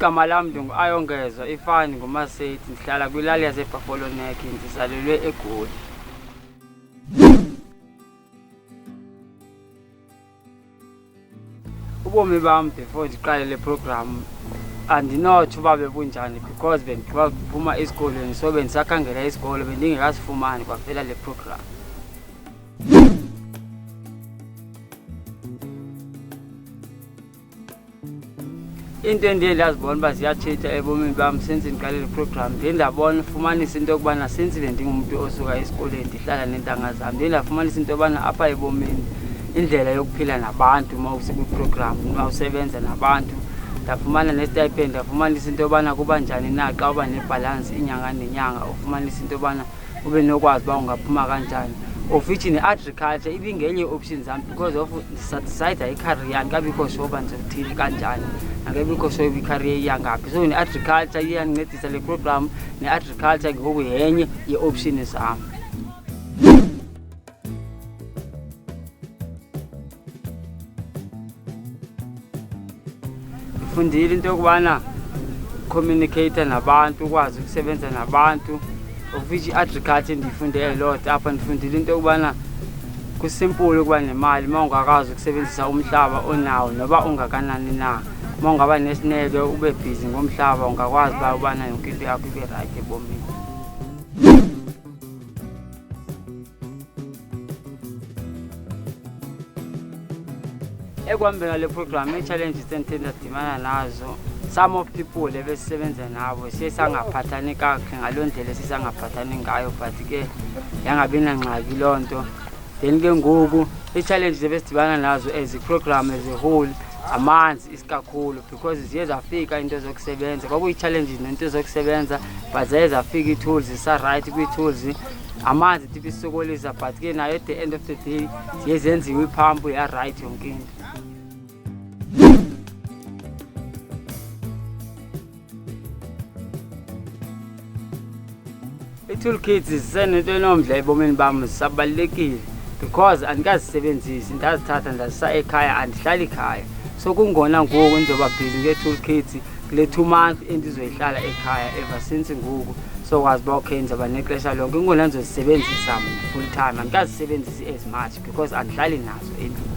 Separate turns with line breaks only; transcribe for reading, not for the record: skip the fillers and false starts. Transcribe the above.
Igama lami ngu-Ayongezwa Ifani nguMasethi, ndihlala kwilali yaseBuffalo Neck, ndizalelwe eGoli. Ubomi bam before ndiqale le program andinotsho uba bebunjani because bendiphuma esikolweni, so bendisakhangela isikolo, bendingekasifumani kwaphela le program. Into endiye ndazibona uba ziyatshintsha ebomini bam since ndiqale le program, ndiye ndabona fumanisa into yokubana since bendingumntu osuka esikolweni ndihlala neentanga zam, ndiye ndafumanisa into yobana apha ebomini indlela yokuphila nabantu uma usekwiprogram, uma usebenza nabantu, ndafumana nestipend, ndafumanisa into yobana kuba njani na xa uba nebhalansi inyanga nenyanga, ufumanisa into yobana ube nokwazi uba ungaphuma kanjani. Of which ne-agriculture ibingenye option zam because of ndisadicayida icareer yam, kabikho sure uba ndizothini kanjani, angabikho sure uba icareer iyangaphi. So ne-agriculture iyandincedisa le program, ne-agriculture ngoku yenye ye-option zam. Ndifundile into yokubana communicate nabantu, ukwazi ukusebenza nabantu, of which i-agriculture ndiyifunde a lot apha. Ndifundile into yokubana kusimple ukuba nemali uma ungakwazi ukusebenzisa umhlaba onawo noba ungakanani na. Uma ungaba nesineke ube busy ngomhlaba, ungakwazi uba ubana yonke into yakho ibe right ebomini. Ekuhambeni le program ii-challenges endithe ndadibana nazo, some of people ebesisebenza nabo siye sangaphathani kakuhle ngaloo ndlela esisangaphathani ngayo, but ke yangabi nangxaki loo nto. Then ke ngoku ii-challenges ebesidibana nazo as i-program as a whole, amanzi isikakhulu, because ziye zafika into zokusebenza, kwakuyi-challenges nento zokusebenza, but zaye zafika ii-tools zisa-right kwii-tools. Amanzi tipe isisokolisa, but ke nayo at the end of the day ziye zenziwe iphampu ya-right yonke into. I-toolkits zisenento enomdla ebomini bam, zisabalulekile because andikazisebenzisi, ndazithatha ndazisa ekhaya, andihlali ekhaya. So kungona ngoku ndizoba busy ngee-toolkits kule 2 months endizoyihlala ekhaya ever since ngoku. So kwazi uba okay ndizoba nexesha lonke, kungona ndizozisebenzisa mna full time, andikazisebenzisi as much because andihlali nazo endlini.